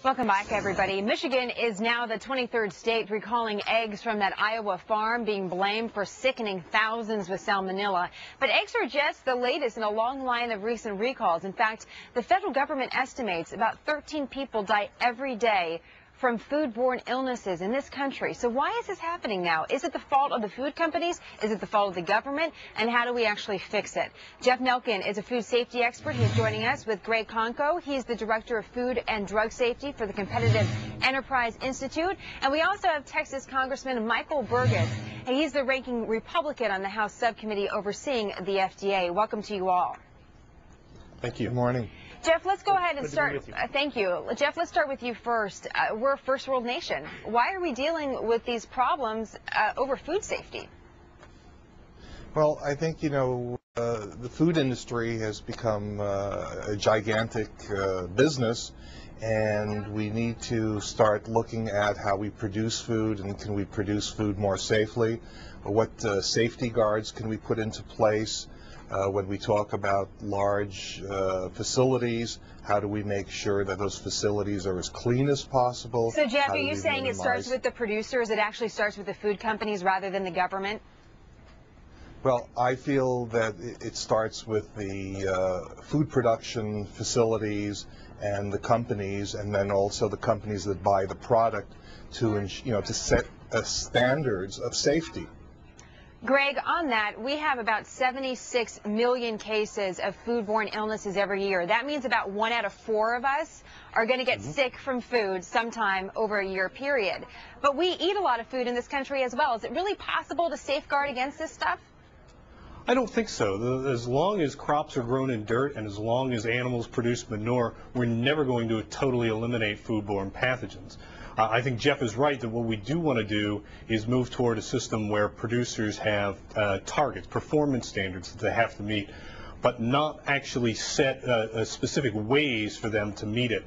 Welcome back, everybody. Michigan is now the 23rd state recalling eggs from that Iowa farm being blamed for sickening thousands with salmonella. But eggs are just the latest in a long line of recent recalls. In fact, the federal government estimates about 13 people die every day from foodborne illnesses in this country. So why is this happening now? Is it the fault of the food companies? Is it the fault of the government? And how do we actually fix it? Jeff Nelkin is a food safety expert. He's joining us with Greg Conco. He's the director of food and drug safety for the Competitive Enterprise Institute. And we also have Texas Congressman Michael Burgess. And he's the ranking Republican on the House Subcommittee overseeing the FDA. Welcome to you all. Thank you. Good morning. Jeff, let's go ahead and start. Thank you. Jeff, let's start with you first. We're a first world nation. Why are we dealing with these problems over food safety? Well, I think, the food industry has become a gigantic business, and we need to start looking at how we produce food, and can we produce food more safely? What safety guards can we put into place? When we talk about large facilities, how do we make sure that those facilities are as clean as possible? So, Jeff, are you saying it starts with the producers? It actually starts with the food companies rather than the government? Well, I feel that it starts with the food production facilities and the companies, and then also the companies that buy the product to set standards of safety. Greg, on that, we have about 76 million cases of foodborne illnesses every year. That means about 1 out of 4 of us are going to get sick from food sometime over a year period. But we eat a lot of food in this country as well. Is it really possible to safeguard against this stuff? I don't think so. As long as crops are grown in dirt and as long as animals produce manure, we're never going to totally eliminate foodborne pathogens. I think Jeff is right that what we do want to do is move toward a system where producers have targets, performance standards that they have to meet, but not actually set specific ways for them to meet it.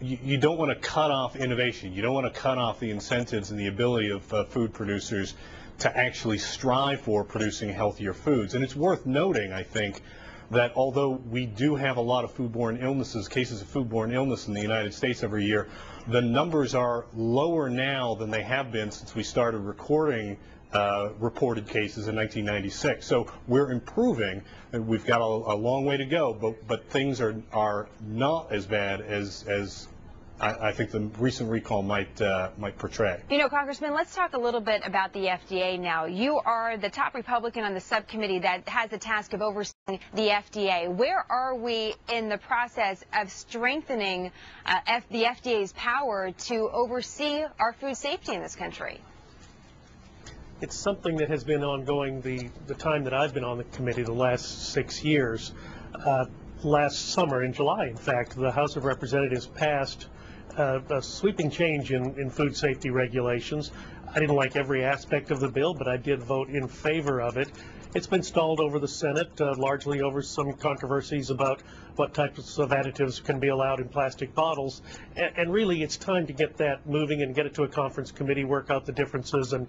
You don't want to cut off innovation. You don't want to cut off the incentives and the ability of food producers to actually strive for producing healthier foods. And it's worth noting, I think, that although we do have a lot of foodborne illnesses, cases of foodborne illness in the United States every year, the numbers are lower now than they have been since we started recording reported cases in 1996. So we're improving, and we've got a long way to go, but things are not as bad as I think the recent recall might portray. Congressman, let's talk a little bit about the FDA now. You are the top Republican on the subcommittee that has the task of overseeing the FDA. Where are we in the process of strengthening the FDA's power to oversee our food safety in this country? It's something that has been ongoing the time that I've been on the committee, the last 6 years. Last summer, in July, in fact, the House of Representatives passed a sweeping change in food safety regulations. I didn't like every aspect of the bill, but I did vote in favor of it. It's been stalled over the Senate, largely over some controversies about what types of additives can be allowed in plastic bottles. And really, it's time to get that moving and get it to a conference committee, work out the differences, and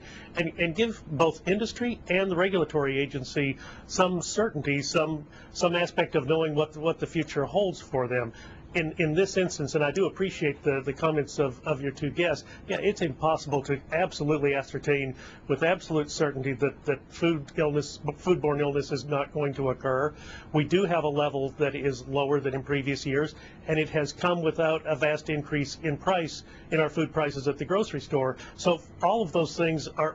give both industry and the regulatory agency some certainty, some aspect of knowing what the future holds for them. In this instance, and I do appreciate the comments of your two guests, yeah, it's impossible to absolutely ascertain with absolute certainty that foodborne illness is not going to occur. We do have a level that is lower than in previous years, and it has come without a vast increase in price in our food prices at the grocery store. So all of those things are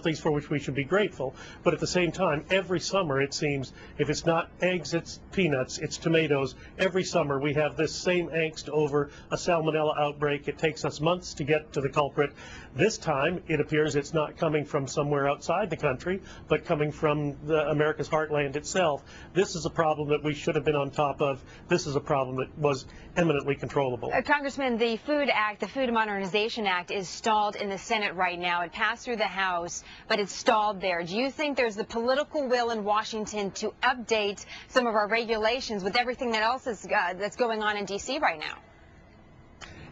things for which we should be grateful. But at the same time, every summer it seems, if it's not eggs, it's peanuts, it's tomatoes. Every summer we have this same angst over a salmonella outbreak. It takes us months to get to the culprit. This time, it appears it's not coming from somewhere outside the country, but coming from America's heartland itself. This is a problem that we should have been on top of. This is a problem that was eminently controllable. Congressman, the Food Act, the Food Modernization Act, is stalled in the Senate right now. It passed through the House, but it's stalled there. Do you think there's the political will in Washington to update some of our regulations with everything that else is that's going on in D.C. right now?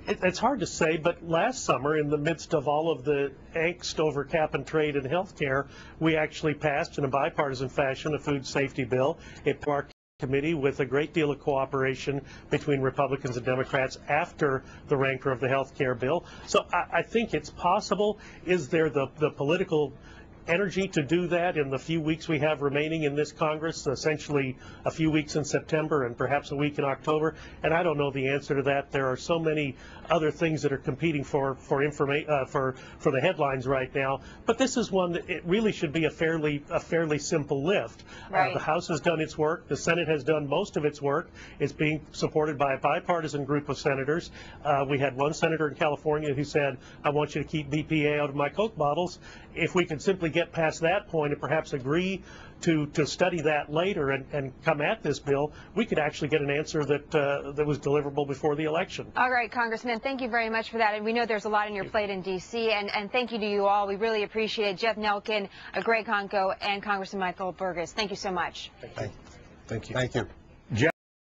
It's hard to say, but last summer, in the midst of all of the angst over cap and trade and health care, we actually passed in a bipartisan fashion a food safety bill. It committee with a great deal of cooperation between Republicans and Democrats after the rancor of the health care bill. So I think it's possible. Is there the political energy to do that in the few weeks we have remaining in this Congress, essentially a few weeks in September and perhaps a week in October? And I don't know the answer to that. There are so many other things that are competing for the headlines right now. But this is one that it really should be a fairly simple lift. Right. The House has done its work. The Senate has done most of its work. It's being supported by a bipartisan group of senators. We had one senator in California who said, "I want you to keep BPA out of my Coke bottles." If we could simply get past that point and perhaps agree to study that later and come at this bill, we could actually get an answer that was deliverable before the election. All right, Congressman, thank you very much for that. And we know there's a lot on your plate in D.C. And thank you to you all. We really appreciate it. Jeff Nelkin, Greg Honko, and Congressman Michael Burgess. Thank you so much. Thank you. Thank you.